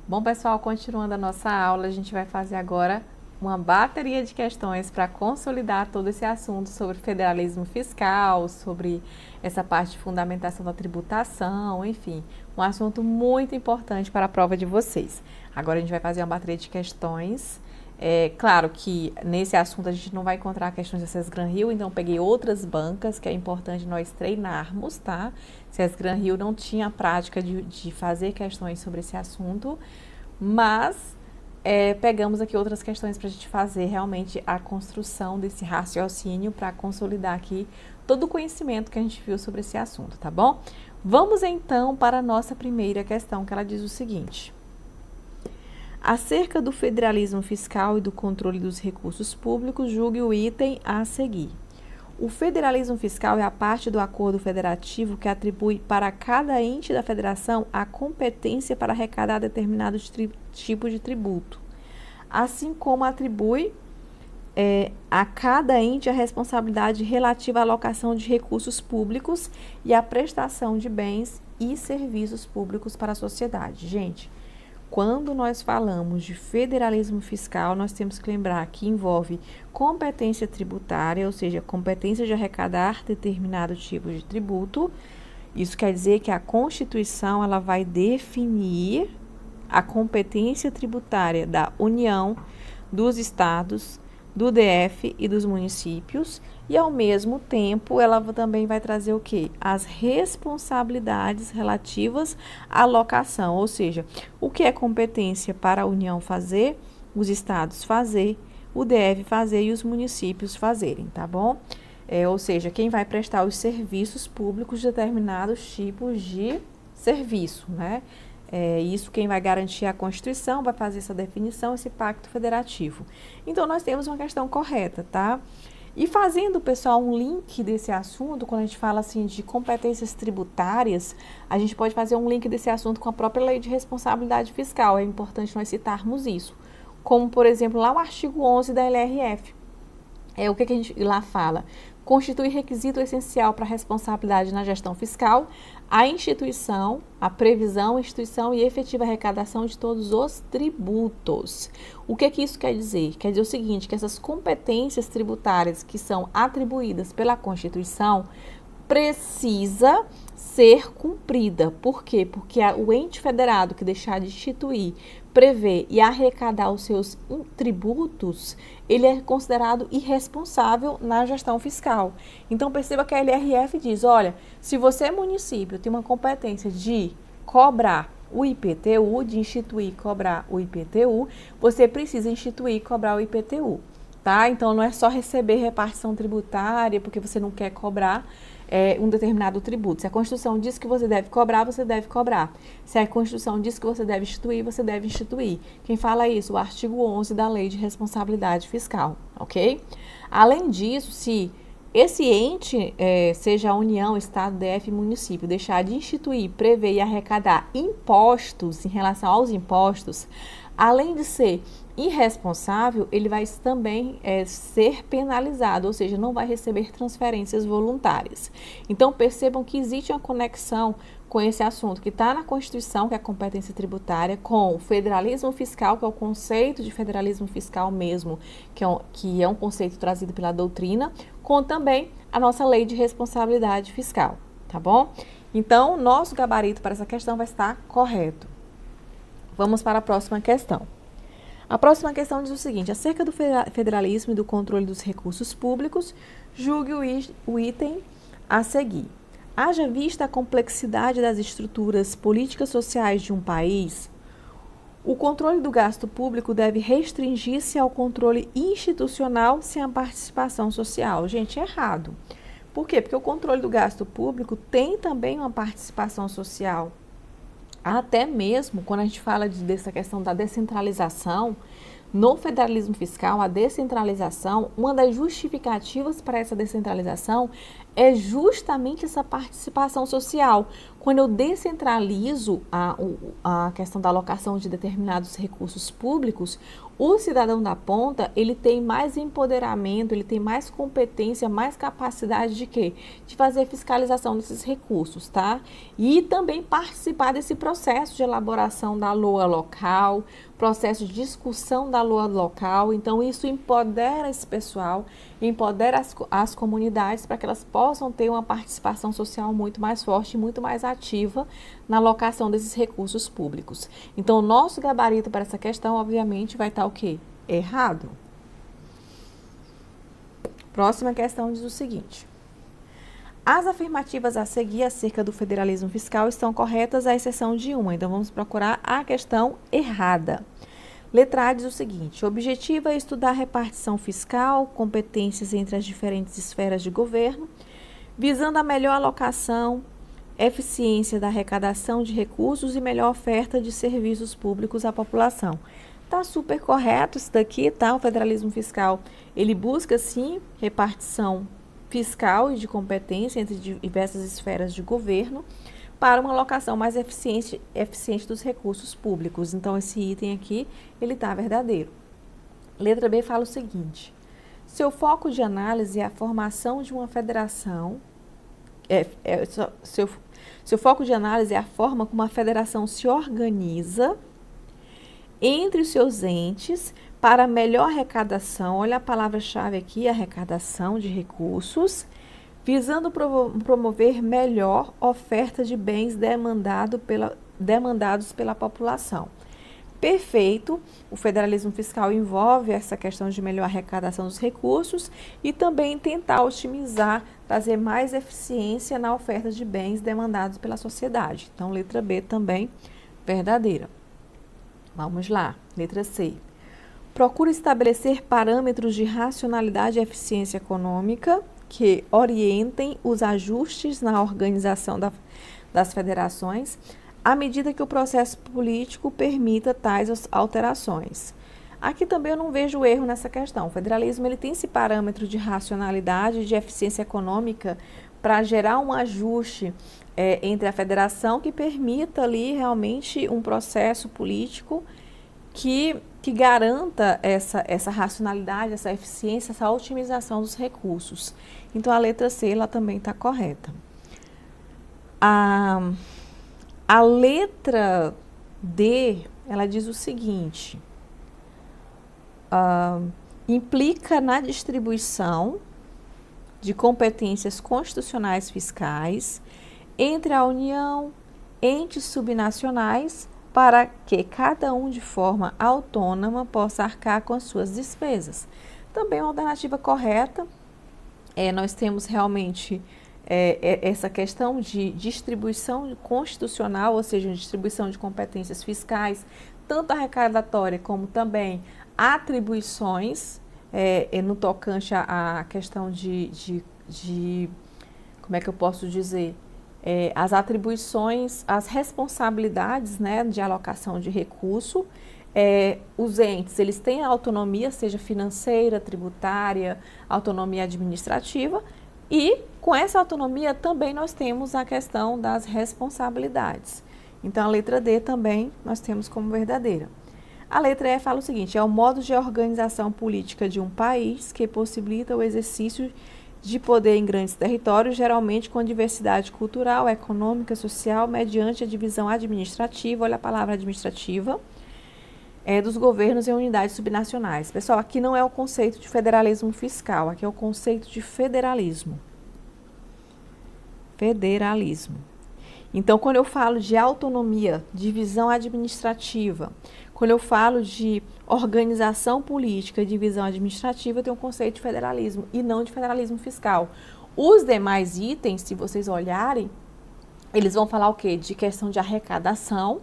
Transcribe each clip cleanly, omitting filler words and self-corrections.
Bom, pessoal, continuando a nossa aula, a gente vai fazer agora uma bateria de questões para consolidar todo esse assunto sobre federalismo fiscal, sobre essa parte de fundamentação da tributação, enfim, um assunto muito importante para a prova de vocês. Agora a gente vai fazer uma bateria de questões. Claro que nesse assunto a gente não vai encontrar questões da SESGRAN Rio, então eu peguei outras bancas que é importante nós treinarmos, tá? SESGRAN Rio não tinha a prática de fazer questões sobre esse assunto, mas pegamos aqui outras questões para a gente fazer realmente a construção desse raciocínio para consolidar aqui todo o conhecimento que a gente viu sobre esse assunto, tá bom? Vamos então para a nossa primeira questão, que ela diz o seguinte: acerca do federalismo fiscal e do controle dos recursos públicos, julgue o item a seguir. O federalismo fiscal é a parte do acordo federativo que atribui para cada ente da federação a competência para arrecadar determinado tipo de tributo, assim como atribui a cada ente a responsabilidade relativa à alocação de recursos públicos e à prestação de bens e serviços públicos para a sociedade. Gente, quando nós falamos de federalismo fiscal, nós temos que lembrar que envolve competência tributária, ou seja, competência de arrecadar determinado tipo de tributo. Isso quer dizer que a Constituição ela vai definir a competência tributária da União, dos estados, do DF e dos municípios, e ao mesmo tempo ela também vai trazer o quê? As responsabilidades relativas à alocação, ou seja, o que é competência para a União fazer, os estados fazer, o DF fazer e os municípios fazerem, tá bom? Ou seja, quem vai prestar os serviços públicos de determinados tipos de serviço, né? Isso quem vai garantir a Constituição, vai fazer essa definição, esse pacto federativo. Então, nós temos uma questão correta, tá? E fazendo, pessoal, um link desse assunto, quando a gente fala assim de competências tributárias, a gente pode fazer um link desse assunto com a própria Lei de Responsabilidade Fiscal. É importante nós citarmos isso. Como, por exemplo, lá o artigo 11 da LRF. O que a gente lá fala? Constitui requisito essencial para a responsabilidade na gestão fiscal a instituição, a previsão, instituição e efetiva arrecadação de todos os tributos. O que isso quer dizer? Quer dizer o seguinte, que essas competências tributárias que são atribuídas pela Constituição precisa ser cumprida. Por quê? Porque o ente federado que deixar de instituir, prever e arrecadar os seus tributos, ele é considerado irresponsável na gestão fiscal. Então, perceba que a LRF diz, olha, se você, município, tem uma competência de cobrar o IPTU, de instituir e cobrar o IPTU, você precisa instituir e cobrar o IPTU, tá? Então, não é só receber repartição tributária porque você não quer cobrar um determinado tributo. Se a Constituição diz que você deve cobrar, você deve cobrar. Se a Constituição diz que você deve instituir, você deve instituir. Quem fala isso? O artigo 11 da Lei de Responsabilidade Fiscal, ok? Além disso, se esse ente, seja a União, Estado, DF e município, deixar de instituir, prever e arrecadar impostos em relação aos impostos, além de ser irresponsável, ele vai também ser penalizado, ou seja, não vai receber transferências voluntárias. Então, percebam que existe uma conexão com esse assunto que está na Constituição, que é a competência tributária, com o federalismo fiscal, que é o conceito de federalismo fiscal mesmo, que é um conceito trazido pela doutrina, com também a nossa lei de responsabilidade fiscal, tá bom? Então, nosso gabarito para essa questão vai estar correto. Vamos para a próxima questão. A próxima questão diz o seguinte: acerca do federalismo e do controle dos recursos públicos, julgue o item a seguir. Haja vista a complexidade das estruturas políticas sociais de um país, o controle do gasto público deve restringir-se ao controle institucional sem a participação social. Gente, é errado. Por quê? Porque o controle do gasto público tem também uma participação social. Até mesmo quando a gente fala dessa questão da descentralização, No federalismo fiscal, a descentralização, uma das justificativas para essa descentralização é justamente essa participação social. Quando eu descentralizo a questão da alocação de determinados recursos públicos, o cidadão da ponta, ele tem mais empoderamento, ele tem mais competência, mais capacidade de quê? De fazer fiscalização desses recursos, tá? E também participar desse processo de elaboração da LOA local, processo de discussão da LOA local. Então, isso empodera esse pessoal, empodera as comunidades para que elas possam ter uma participação social muito mais forte e muito mais ativa na alocação desses recursos públicos. Então, o nosso gabarito para essa questão, obviamente, vai estar o quê? Errado. Próxima questão diz o seguinte: as afirmativas a seguir acerca do federalismo fiscal estão corretas, à exceção de uma. Então, vamos procurar a questão errada. Letra A diz o seguinte: o objetivo é estudar a repartição fiscal, competências entre as diferentes esferas de governo, visando a melhor alocação, eficiência da arrecadação de recursos e melhor oferta de serviços públicos à população. Tá super correto isso daqui, tá? O federalismo fiscal, ele busca, sim, repartição fiscal e de competência entre diversas esferas de governo para uma alocação mais eficiente dos recursos públicos. Então, esse item aqui, ele está verdadeiro. Letra B fala o seguinte: seu foco de análise é a formação de uma federação, seu foco de análise é a forma como a federação se organiza entre os seus entes para melhor arrecadação, olha a palavra-chave aqui, arrecadação de recursos, visando promover melhor oferta de bens demandados pela população. Perfeito, o federalismo fiscal envolve essa questão de melhor arrecadação dos recursos e também tentar otimizar, trazer mais eficiência na oferta de bens demandados pela sociedade. Então, letra B também verdadeira. Vamos lá, letra C. Procura estabelecer parâmetros de racionalidade e eficiência econômica que orientem os ajustes na organização das federações à medida que o processo político permita tais alterações. Aqui também eu não vejo erro nessa questão. O federalismo ele tem esse parâmetro de racionalidade e de eficiência econômica para gerar um ajuste entre a federação que permita ali realmente um processo político que garanta essa racionalidade, essa eficiência, essa otimização dos recursos. Então, a letra C, ela também está correta. A letra D, ela diz o seguinte: implica na distribuição de competências constitucionais fiscais entre a União, entes subnacionais, para que cada um de forma autônoma possa arcar com as suas despesas. Também uma alternativa correta. Nós temos realmente essa questão de distribuição constitucional, ou seja, distribuição de competências fiscais, tanto arrecadatória como também atribuições, no tocante à questão como é que eu posso dizer? As atribuições, as responsabilidades, né, de alocação de recurso. Os entes, eles têm autonomia, seja financeira, tributária, autonomia administrativa, e com essa autonomia também nós temos a questão das responsabilidades. Então, a letra D também nós temos como verdadeira. A letra E fala o seguinte: é o modo de organização política de um país que possibilita o exercício de poder em grandes territórios, geralmente com diversidade cultural, econômica, social, mediante a divisão administrativa, olha a palavra administrativa, dos governos em unidades subnacionais. Pessoal, aqui não é o conceito de federalismo fiscal, aqui é o conceito de federalismo. Federalismo. Então, quando eu falo de autonomia, divisão administrativa, quando eu falo de organização política e divisão administrativa, eu tenho um conceito de federalismo e não de federalismo fiscal. Os demais itens, se vocês olharem, eles vão falar o quê? De questão de arrecadação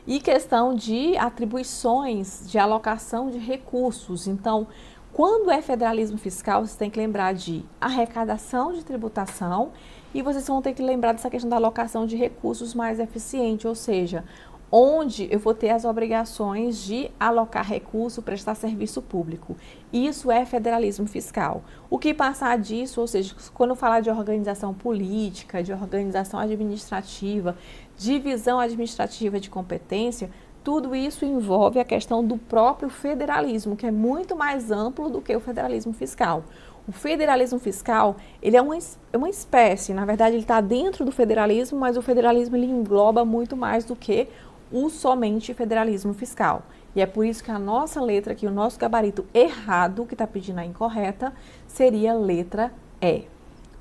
e questão de atribuições, de alocação de recursos. Então, quando é federalismo fiscal, você tem que lembrar de arrecadação de tributação e vocês vão ter que lembrar dessa questão da alocação de recursos mais eficiente, ou seja, onde eu vou ter as obrigações de alocar recurso, prestar serviço público. Isso é federalismo fiscal. O que passar disso, ou seja, quando eu falar de organização política, de organização administrativa, divisão administrativa de competência, tudo isso envolve a questão do próprio federalismo, que é muito mais amplo do que o federalismo fiscal. O federalismo fiscal, ele é uma espécie, na verdade ele está dentro do federalismo, mas o federalismo ele engloba muito mais do que o somente federalismo fiscal. E é por isso que a nossa letra aqui, o nosso gabarito errado, que está pedindo a incorreta, seria letra E.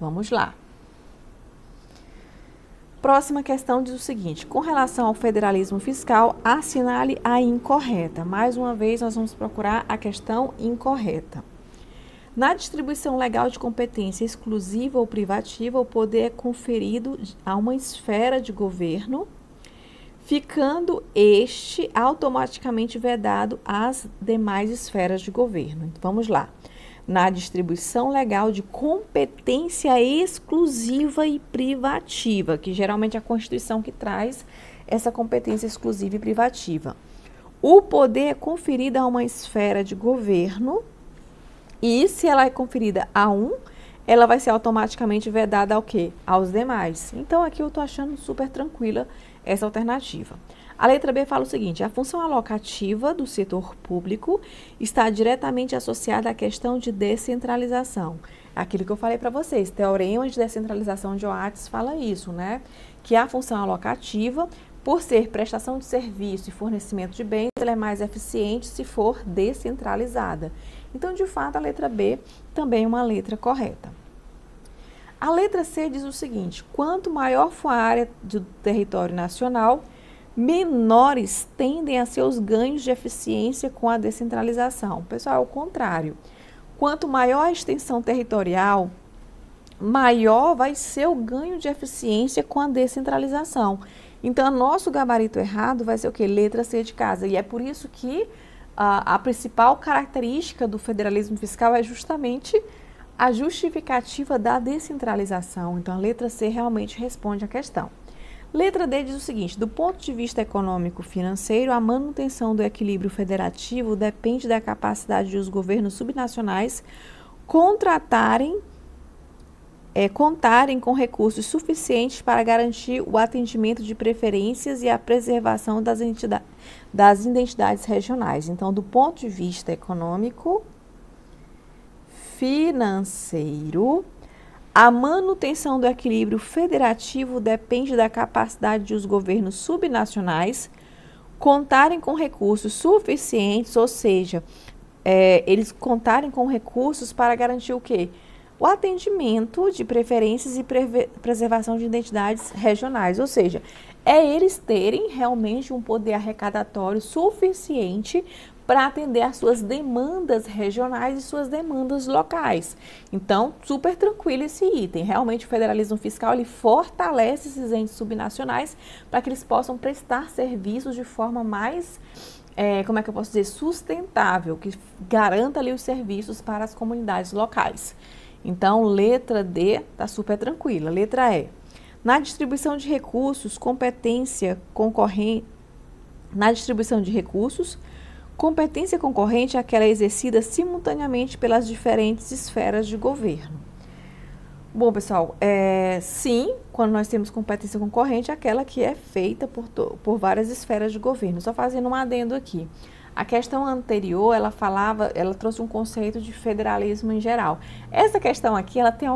Vamos lá. Próxima questão diz o seguinte: com relação ao federalismo fiscal, assinale a incorreta. Mais uma vez, nós vamos procurar a questão incorreta. Na distribuição legal de competência exclusiva ou privativa, o poder é conferido a uma esfera de governo, ficando este automaticamente vedado às demais esferas de governo. Então, vamos lá. Na distribuição legal de competência exclusiva e privativa, que geralmente é a Constituição que traz essa competência exclusiva e privativa. O poder é conferido a uma esfera de governo e, se ela é conferida a um, ela vai ser automaticamente vedada ao quê? Aos demais. Então, aqui eu estou achando super tranquila essa alternativa. A letra B fala o seguinte: a função alocativa do setor público está diretamente associada à questão de descentralização. Aquilo que eu falei para vocês, teorema de descentralização de Oates fala isso, né? Que a função alocativa, por ser prestação de serviço e fornecimento de bens, ela é mais eficiente se for descentralizada. Então, de fato, a letra B também é uma letra correta. A letra C diz o seguinte: quanto maior for a área do território nacional, menores tendem a ser os ganhos de eficiência com a descentralização. Pessoal, é o contrário. Quanto maior a extensão territorial, maior vai ser o ganho de eficiência com a descentralização. Então, nosso gabarito errado vai ser o quê? Letra C de casa. E é por isso que a principal característica do federalismo fiscal é justamente a justificativa da descentralização. Então, a letra C realmente responde à questão. Letra D diz o seguinte: do ponto de vista econômico-financeiro, a manutenção do equilíbrio federativo depende da capacidade dos governos subnacionais contarem com recursos suficientes para garantir o atendimento de preferências e a preservação das identidades regionais. Então, do ponto de vista econômico, financeiro, a manutenção do equilíbrio federativo depende da capacidade dos governos subnacionais contarem com recursos suficientes, ou seja, eles contarem com recursos para garantir o quê? O atendimento de preferências e preservação de identidades regionais, ou seja, eles terem realmente um poder arrecadatório suficiente para atender às suas demandas regionais e suas demandas locais. Então, super tranquilo esse item. Realmente, o federalismo fiscal ele fortalece esses entes subnacionais para que eles possam prestar serviços de forma mais, sustentável, que garanta ali os serviços para as comunidades locais. Então, letra D está super tranquila. Letra E. Na distribuição de recursos, competência concorrente é aquela exercida simultaneamente pelas diferentes esferas de governo. Bom, pessoal, sim, quando nós temos competência concorrente, é aquela que é feita por várias esferas de governo. Só fazendo um adendo aqui. A questão anterior, ela trouxe um conceito de federalismo em geral. Essa questão aqui, ela tem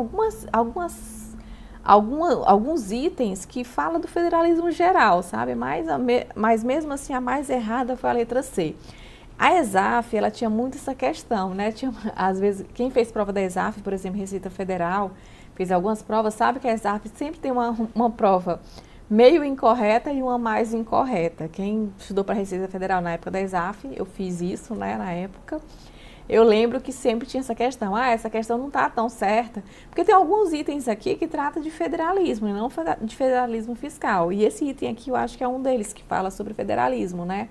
alguns itens que falam do federalismo geral, sabe? Mas mesmo assim, a mais errada foi a letra C. A ESAF, ela tinha muito essa questão, né? Às vezes, quem fez prova da ESAF, por exemplo, Receita Federal, fez algumas provas, sabe que a ESAF sempre tem uma prova meio incorreta e uma mais incorreta. Quem estudou para a Receita Federal na época da ESAF, eu fiz isso, né, na época, eu lembro que sempre tinha essa questão. Essa questão não está tão certa, porque tem alguns itens aqui que tratam de federalismo e não de federalismo fiscal. E esse item aqui eu acho que é um deles que fala sobre federalismo, né?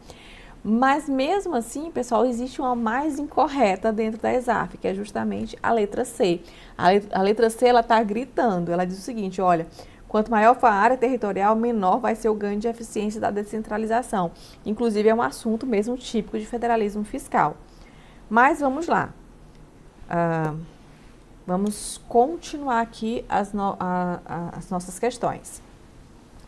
Mas mesmo assim, pessoal, existe uma mais incorreta dentro da ESAF, que é justamente a letra C. A letra C, ela está gritando, ela diz o seguinte: olha, Quanto maior for a área territorial, menor vai ser o ganho de eficiência da descentralização. Inclusive, é um assunto mesmo típico de federalismo fiscal. Mas vamos lá. Vamos continuar aqui as nossas questões.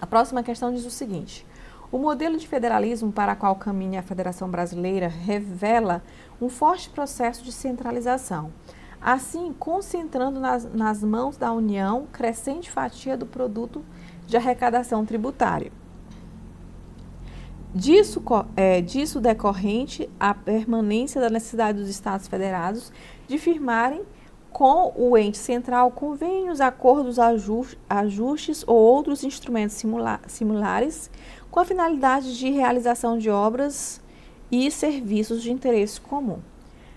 A próxima questão diz o seguinte: o modelo de federalismo para o qual caminha a Federação Brasileira revela um forte processo de centralização, assim concentrando nas mãos da União crescente fatia do produto de arrecadação tributária. Disso decorrente a permanência da necessidade dos Estados federados de firmarem com o ente central convênios, acordos, ajustes ou outros instrumentos similares com a finalidade de realização de obras e serviços de interesse comum.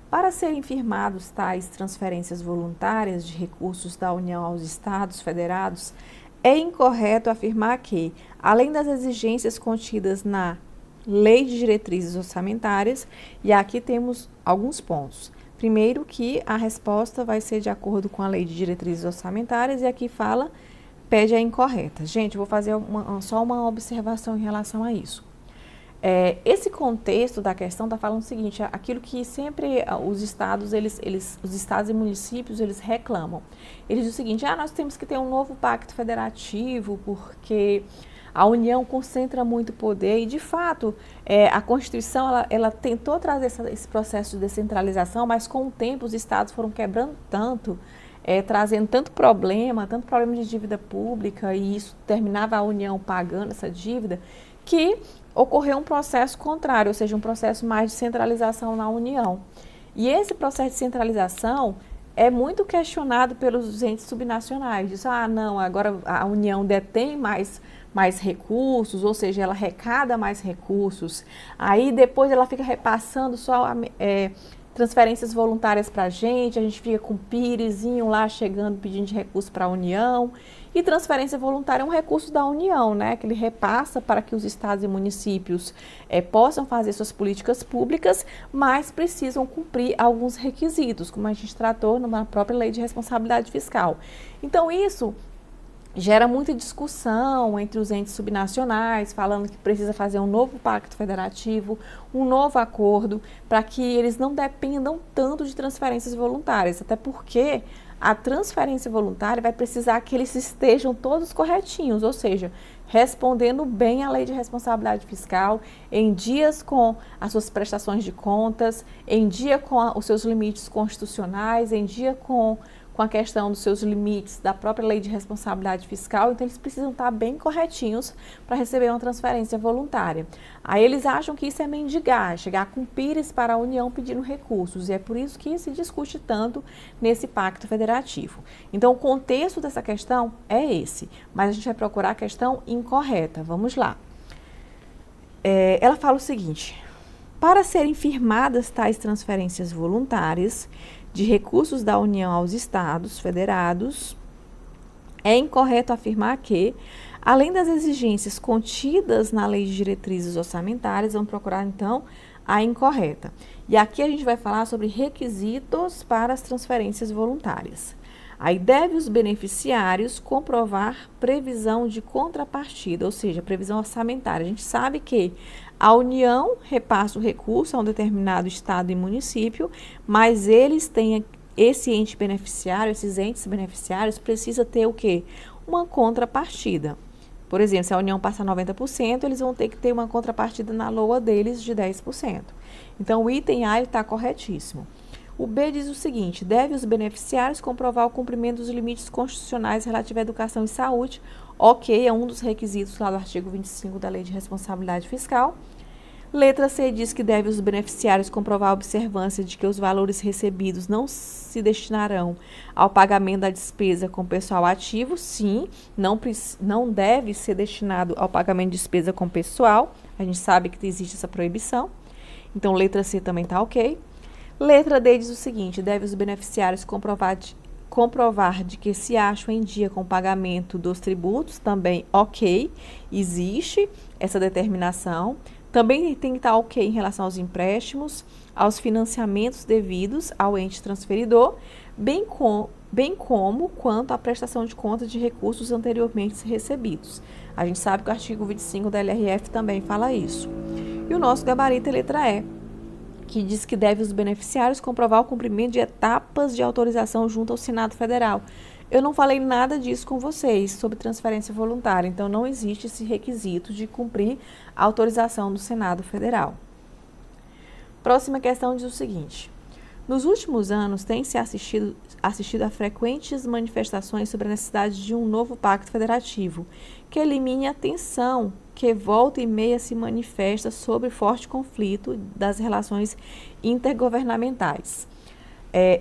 Para serem firmados tais transferências voluntárias de recursos da União aos Estados federados, é incorreto afirmar que, além das exigências contidas na Lei de Diretrizes Orçamentárias, e aqui temos alguns pontos. Primeiro, que a resposta vai ser de acordo com a Lei de Diretrizes Orçamentárias, e aqui pede a incorreta. Gente, eu vou fazer só uma observação em relação a isso. Esse contexto da questão está falando o seguinte: aquilo que sempre os estados, os estados e municípios, eles reclamam. Eles dizem o seguinte: nós temos que ter um novo pacto federativo, porque a União concentra muito poder, e de fato a Constituição ela tentou trazer esse processo de descentralização, mas com o tempo os estados foram quebrando tanto, trazendo tanto problema de dívida pública, e isso terminava a União pagando essa dívida, que ocorreu um processo contrário, ou seja, um processo mais de centralização na União. E esse processo de centralização é muito questionado pelos entes subnacionais. Diz, não, agora a União detém mais recursos, ou seja, ela arrecada mais recursos, aí depois ela fica repassando só transferências voluntárias para a gente fica com o pirezinho lá chegando pedindo de recurso para a União. E transferência voluntária é um recurso da União, né, que ele repassa para que os estados e municípios possam fazer suas políticas públicas, mas precisam cumprir alguns requisitos, como a gente tratou na própria Lei de Responsabilidade Fiscal. Então, isso gera muita discussão entre os entes subnacionais, falando que precisa fazer um novo pacto federativo, um novo acordo, para que eles não dependam tanto de transferências voluntárias, até porque a transferência voluntária vai precisar que eles estejam todos corretinhos, ou seja, respondendo bem à Lei de Responsabilidade Fiscal, em dias com as suas prestações de contas, em dia com os seus limites constitucionais, em dia com a questão dos seus limites da própria Lei de Responsabilidade Fiscal. Então, eles precisam estar bem corretinhos para receber uma transferência voluntária. Aí eles acham que isso é mendigar, chegar com pires para a União pedindo recursos, e é por isso que se discute tanto nesse pacto federativo. Então, o contexto dessa questão é esse, mas a gente vai procurar a questão incorreta. Vamos lá. Ela fala o seguinte: para serem firmadas tais transferências voluntárias de recursos da União aos Estados federados, é incorreto afirmar que, além das exigências contidas na Lei de Diretrizes Orçamentárias, vamos procurar então a incorreta. E aqui a gente vai falar sobre requisitos para as transferências voluntárias. Aí deve os beneficiários comprovar previsão de contrapartida, ou seja, previsão orçamentária. A gente sabe que a União repassa o recurso a um determinado estado e município, mas eles têm esse ente beneficiário, esses entes beneficiários precisam ter o quê? Uma contrapartida. Por exemplo, se a União passar 90%, eles vão ter que ter uma contrapartida na LOA deles de 10%. Então, o item A está corretíssimo. O B diz o seguinte: deve os beneficiários comprovar o cumprimento dos limites constitucionais relativos à educação e saúde. Ok, é um dos requisitos lá do artigo 25 da Lei de Responsabilidade Fiscal. Letra C diz que deve os beneficiários comprovar a observância de que os valores recebidos não se destinarão ao pagamento da despesa com pessoal ativo. Sim, não deve ser destinado ao pagamento de despesa com pessoal. A gente sabe que existe essa proibição. Então, letra C também está ok. Letra D diz o seguinte: deve os beneficiários comprovar de que se acham em dia com o pagamento dos tributos. Também ok, existe essa determinação. Também tem que estar ok em relação aos empréstimos, aos financiamentos devidos ao ente transferidor, bem bem como quanto à prestação de contas de recursos anteriormente recebidos. A gente sabe que o artigo 25 da LRF também fala isso. E o nosso gabarito é letra E, que diz que deve os beneficiários comprovar o cumprimento de etapas de autorização junto ao Senado Federal. Eu não falei nada disso com vocês sobre transferência voluntária, então não existe esse requisito de cumprir a autorização do Senado Federal. Próxima questão diz o seguinte: nos últimos anos tem-se assistido a frequentes manifestações sobre a necessidade de um novo pacto federativo, que elimine a tensão que volta e meia se manifesta sobre forte conflito das relações intergovernamentais.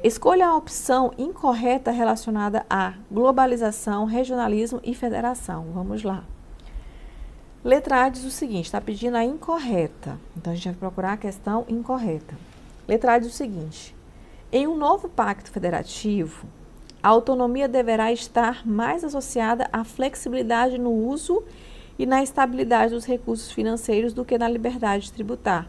Escolha a opção incorreta relacionada a globalização, regionalismo e federação. Vamos lá. Letra A diz o seguinte, está pedindo a incorreta. Então, a gente vai procurar a questão incorreta. Letra A diz o seguinte: em um novo pacto federativo, a autonomia deverá estar mais associada à flexibilidade no uso e na estabilidade dos recursos financeiros do que na liberdade de tributar.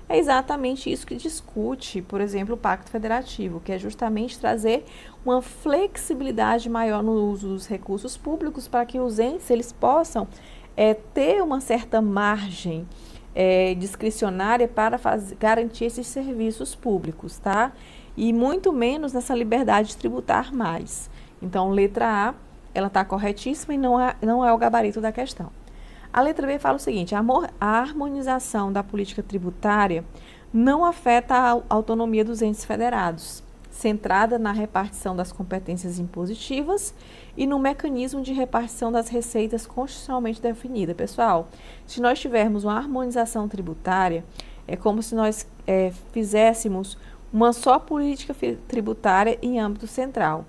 É exatamente isso que discute, por exemplo, o Pacto Federativo, que é justamente trazer uma flexibilidade maior no uso dos recursos públicos para que os entes eles possam ter uma certa margem discricionária para garantir esses serviços públicos, tá? E muito menos nessa liberdade de tributar mais. Então, letra A, ela está corretíssima e não é o gabarito da questão. A letra B fala o seguinte: a harmonização da política tributária não afeta a autonomia dos entes federados, centrada na repartição das competências impositivas e no mecanismo de repartição das receitas constitucionalmente definida. Pessoal, se nós tivermos uma harmonização tributária, é como se nós fizéssemos uma só política tributária em âmbito central.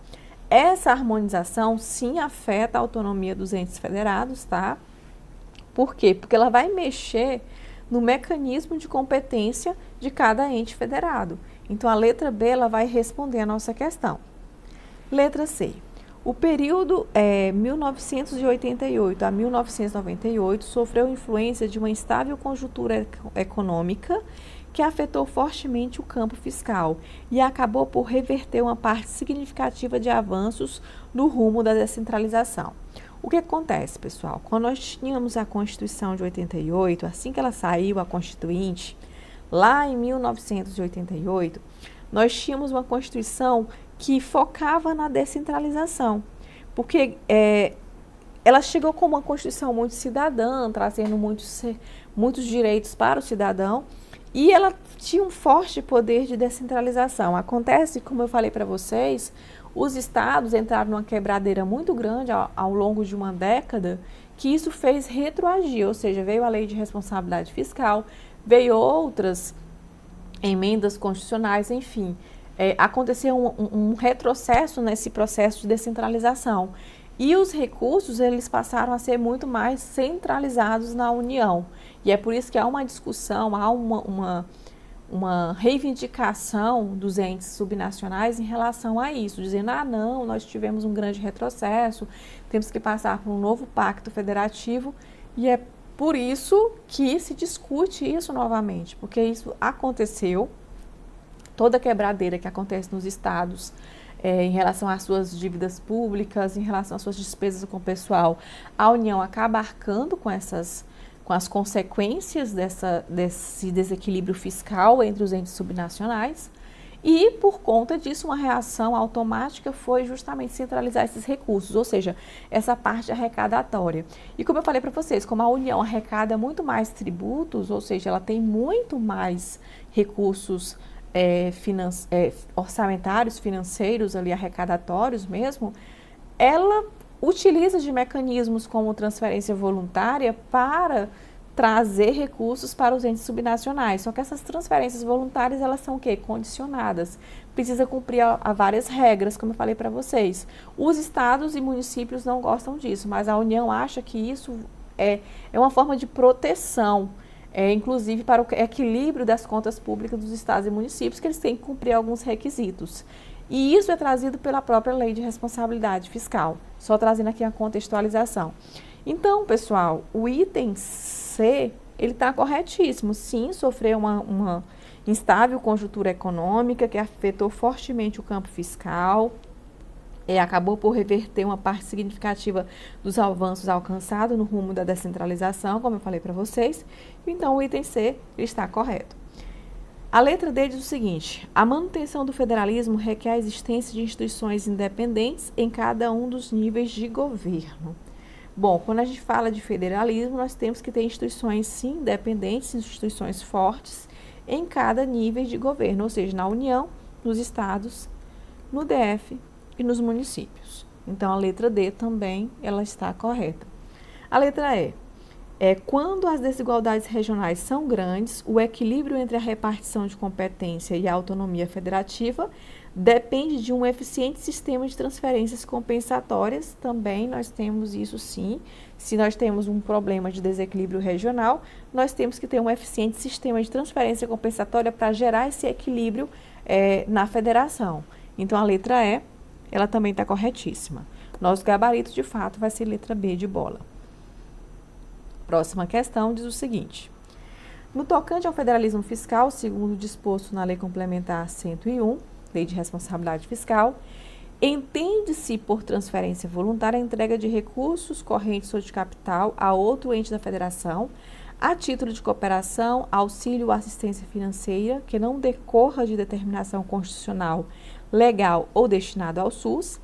Essa harmonização, sim, afeta a autonomia dos entes federados, tá? Por quê? Porque ela vai mexer no mecanismo de competência de cada ente federado. Então, a letra B ela vai responder a nossa questão. Letra C. O período 1988 a 1998 sofreu influência de uma instável conjuntura econômica que afetou fortemente o campo fiscal e acabou por reverter uma parte significativa de avanços no rumo da descentralização. O que acontece, pessoal? Quando nós tínhamos a Constituição de 88, assim que ela saiu, a Constituinte, lá em 1988, nós tínhamos uma Constituição que focava na descentralização, porque ela chegou com uma Constituição muito cidadã, trazendo muitos direitos para o cidadão, e ela tinha um forte poder de descentralização. Acontece, como eu falei para vocês, os estados entraram numa quebradeira muito grande ao longo de uma década, que isso fez retroagir, ou seja, veio a lei de responsabilidade fiscal, veio outras emendas constitucionais, enfim. Aconteceu um retrocesso nesse processo de descentralização. E os recursos, eles passaram a ser muito mais centralizados na União. E é por isso que há uma discussão, há uma reivindicação dos entes subnacionais em relação a isso, dizendo, não, nós tivemos um grande retrocesso, temos que passar por um novo pacto federativo, e é por isso que se discute isso novamente, porque isso aconteceu, toda quebradeira que acontece nos estados, em relação às suas dívidas públicas, em relação às suas despesas com o pessoal, a União acaba arcando com as consequências desse desequilíbrio fiscal entre os entes subnacionais, e por conta disso uma reação automática foi justamente centralizar esses recursos, ou seja, essa parte arrecadatória. E como eu falei para vocês, como a União arrecada muito mais tributos, ou seja, ela tem muito mais recursos orçamentários, financeiros, ali arrecadatórios mesmo, ela utiliza de mecanismos como transferência voluntária para trazer recursos para os entes subnacionais. Só que essas transferências voluntárias, elas são o quê? Condicionadas. Precisa cumprir a várias regras, como eu falei para vocês. Os estados e municípios não gostam disso, mas a União acha que isso é uma forma de proteção, inclusive para o equilíbrio das contas públicas dos estados e municípios, que eles têm que cumprir alguns requisitos. E isso é trazido pela própria lei de responsabilidade fiscal, só trazendo aqui a contextualização. Então, pessoal, o item C, ele está corretíssimo. Sim, sofreu uma instável conjuntura econômica que afetou fortemente o campo fiscal, acabou por reverter uma parte significativa dos avanços alcançados no rumo da descentralização, como eu falei para vocês. Então, o item C está correto. A letra D diz o seguinte: a manutenção do federalismo requer a existência de instituições independentes em cada um dos níveis de governo. Bom, quando a gente fala de federalismo, nós temos que ter instituições, sim, independentes, instituições fortes em cada nível de governo, ou seja, na União, nos estados, no DF e nos municípios. Então, a letra D também ela está correta. A letra E quando as desigualdades regionais são grandes, o equilíbrio entre a repartição de competência e a autonomia federativa depende de um eficiente sistema de transferências compensatórias. Também nós temos isso sim. Se nós temos um problema de desequilíbrio regional, nós temos que ter um eficiente sistema de transferência compensatória para gerar esse equilíbrio na federação. Então, a letra E, ela também está corretíssima. Nosso gabarito, de fato, vai ser letra B de bola. Próxima questão diz o seguinte: no tocante ao federalismo fiscal, segundo o disposto na Lei Complementar 101, Lei de Responsabilidade Fiscal, entende-se por transferência voluntária a entrega de recursos correntes ou de capital a outro ente da federação, a título de cooperação, auxílio ou assistência financeira, que não decorra de determinação constitucional, legal ou destinado ao SUS.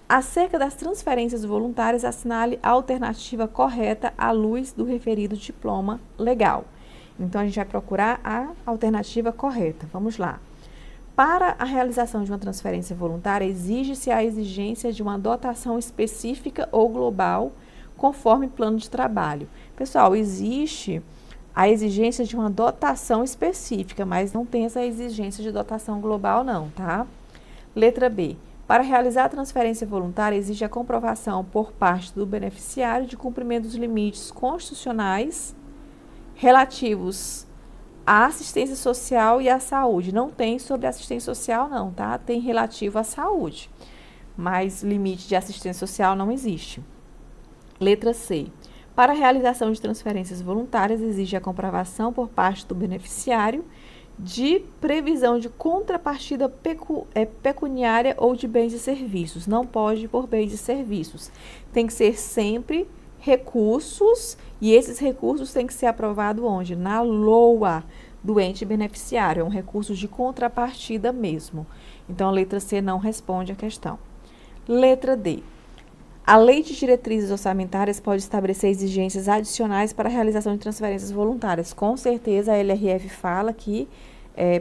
Acerca das transferências voluntárias, assinale a alternativa correta à luz do referido diploma legal. Então, a gente vai procurar a alternativa correta. Vamos lá. Para a realização de uma transferência voluntária, exige-se a exigência de uma dotação específica ou global, conforme plano de trabalho. Pessoal, existe a exigência de uma dotação específica, mas não tem essa exigência de dotação global não, tá? Letra B. Para realizar a transferência voluntária, exige a comprovação por parte do beneficiário de cumprimento dos limites constitucionais relativos à assistência social e à saúde. Não tem sobre assistência social não, tá? Tem relativo à saúde, mas limite de assistência social não existe. Letra C. Para a realização de transferências voluntárias, exige a comprovação por parte do beneficiário de previsão de contrapartida pecuniária ou de bens e serviços. Não pode por bens e serviços. Tem que ser sempre recursos, e esses recursos têm que ser aprovados onde? Na LOA do ente beneficiário. É um recurso de contrapartida mesmo. Então, a letra C não responde à questão. Letra D. A Lei de Diretrizes Orçamentárias pode estabelecer exigências adicionais para a realização de transferências voluntárias. Com certeza, a LRF fala que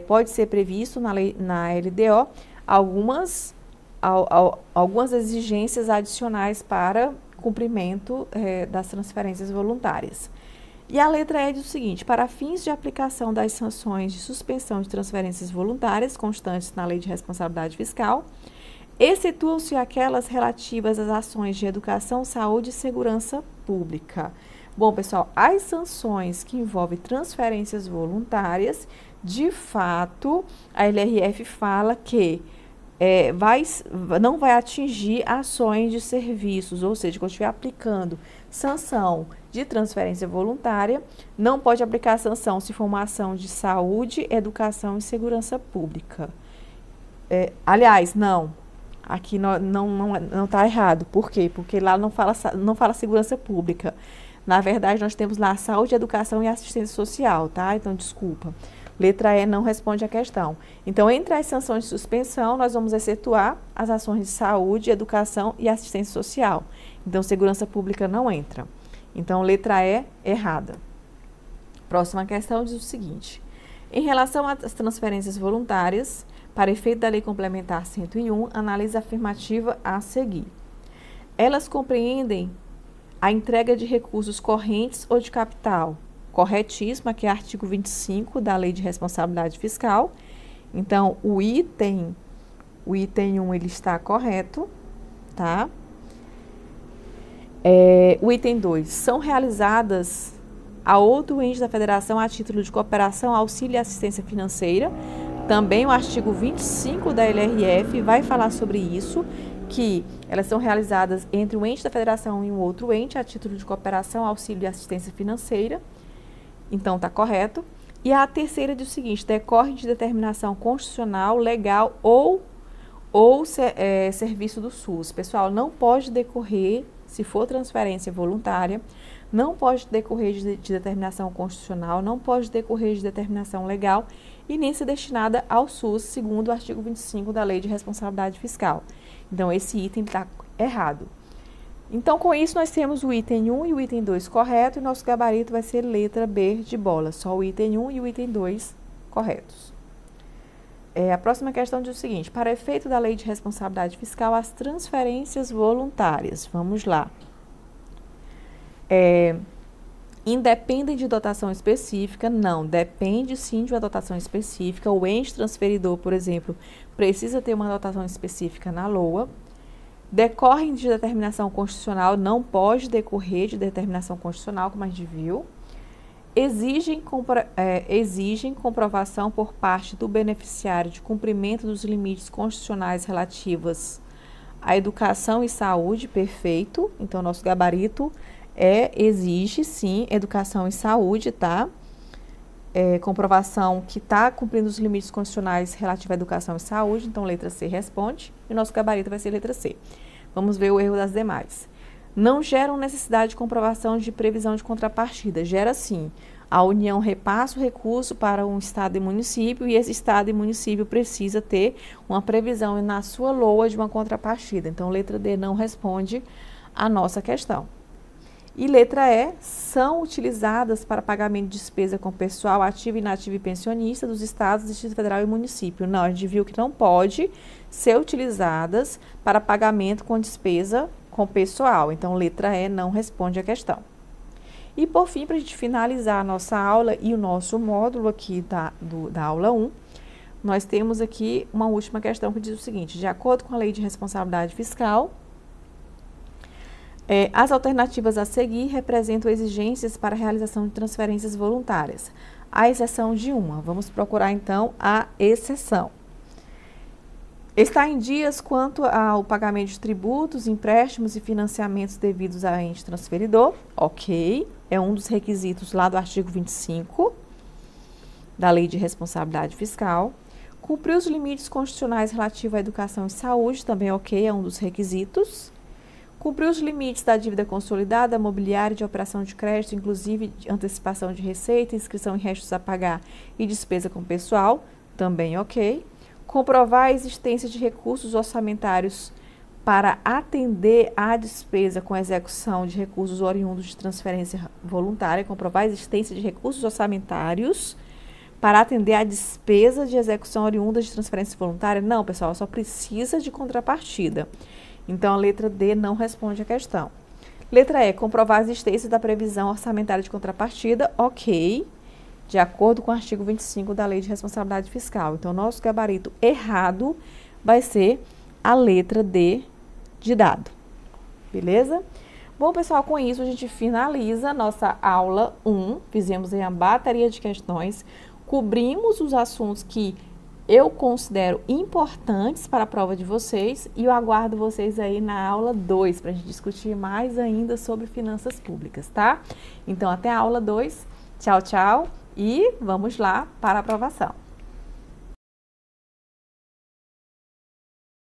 pode ser previsto na LDO algumas exigências adicionais para cumprimento das transferências voluntárias. E a letra E diz o seguinte: para fins de aplicação das sanções de suspensão de transferências voluntárias constantes na Lei de Responsabilidade Fiscal, excetuam-se aquelas relativas às ações de educação, saúde e segurança pública. Bom, pessoal, as sanções que envolvem transferências voluntárias, de fato, a LRF fala que não vai atingir ações de serviços, ou seja, quando estiver aplicando sanção de transferência voluntária, não pode aplicar sanção se for uma ação de saúde, educação e segurança pública. Aliás, não. Aqui não está errado. Por quê? Porque lá não fala segurança pública. Na verdade, nós temos lá saúde, educação e assistência social, tá? Então, desculpa. Letra E não responde à questão. Então, entre as sanções de suspensão, nós vamos excetuar as ações de saúde, educação e assistência social. Então, segurança pública não entra. Então, letra E, errada. Próxima questão diz o seguinte: em relação às transferências voluntárias, para efeito da Lei Complementar 101, análise afirmativa a seguir. Elas compreendem a entrega de recursos correntes ou de capital. Corretíssimo, aqui é artigo 25 da Lei de Responsabilidade Fiscal. Então, o item 1 ele está correto, tá? O item 2, são realizadas a outro ente da federação a título de cooperação, auxílio e assistência financeira. Também o artigo 25 da LRF vai falar sobre isso, que elas são realizadas entre um ente da federação e um outro ente a título de cooperação, auxílio e assistência financeira. Então, está correto. E a terceira diz o seguinte: decorre de determinação constitucional, legal ou ou serviço do SUS. Pessoal, não pode decorrer, se for transferência voluntária, não pode decorrer de determinação constitucional, não pode decorrer de determinação legal e nem ser destinada ao SUS, segundo o artigo 25 da Lei de Responsabilidade Fiscal. Então, esse item está errado. Então, com isso, nós temos o item 1 e o item 2 correto e nosso gabarito vai ser letra B de bola, só o item 1 e o item 2 corretos. A próxima questão diz o seguinte: para efeito da Lei de Responsabilidade Fiscal, as transferências voluntárias, vamos lá, independem de dotação específica? Não, depende sim de uma dotação específica. O ente transferidor, por exemplo, precisa ter uma dotação específica na LOA. Decorrem de determinação constitucional, não pode decorrer de determinação constitucional, como a gente viu. Exigem comprovação por parte do beneficiário de cumprimento dos limites constitucionais relativos à educação e saúde, perfeito. Então, nosso gabarito exige, sim, educação e saúde, tá? Comprovação que está cumprindo os limites constitucionais relativos à educação e saúde, então letra C responde, e o nosso gabarito vai ser letra C. Vamos ver o erro das demais. Não geram necessidade de comprovação de previsão de contrapartida. Gera sim. A União repassa o recurso para um estado e município e esse estado e município precisa ter uma previsão na sua LOA de uma contrapartida. Então, letra D não responde a nossa questão. E letra E, são utilizadas para pagamento de despesa com pessoal ativo, inativo e pensionista dos estados, Distrito Federal e município. Não, a gente viu que não pode ser utilizadas para pagamento com despesa com pessoal. Então, letra E não responde a questão. E, por fim, para a gente finalizar a nossa aula e o nosso módulo aqui da aula 1, nós temos aqui uma última questão que diz o seguinte: de acordo com a Lei de Responsabilidade Fiscal, as alternativas a seguir representam exigências para a realização de transferências voluntárias, à exceção de uma. Vamos procurar, então, a exceção. Está em dias quanto ao pagamento de tributos, empréstimos e financiamentos devidos a ente transferidor. Ok, é um dos requisitos lá do artigo 25 da Lei de Responsabilidade Fiscal. Cumprir os limites constitucionais relativos à educação e saúde, também ok, é um dos requisitos. Cumprir os limites da dívida consolidada, mobiliária, de operação de crédito, inclusive de antecipação de receita, inscrição em restos a pagar e despesa com pessoal, também ok. Comprovar a existência de recursos orçamentários para atender à despesa com execução de recursos oriundos de transferência voluntária. Comprovar a existência de recursos orçamentários para atender à despesa de execução oriunda de transferência voluntária. Não, pessoal, só precisa de contrapartida. Então, a letra D não responde a questão. Letra E, comprovar a existência da previsão orçamentária de contrapartida, ok, de acordo com o artigo 25 da Lei de Responsabilidade Fiscal. Então, nosso gabarito errado vai ser a letra D de dado. Beleza? Bom, pessoal, com isso a gente finaliza a nossa aula 1. Fizemos aí uma bateria de questões, cobrimos os assuntos que eu considero importantes para a prova de vocês e eu aguardo vocês aí na aula 2 para a gente discutir mais ainda sobre finanças públicas, tá? Então, até a aula 2. Tchau, tchau e vamos lá para a aprovação.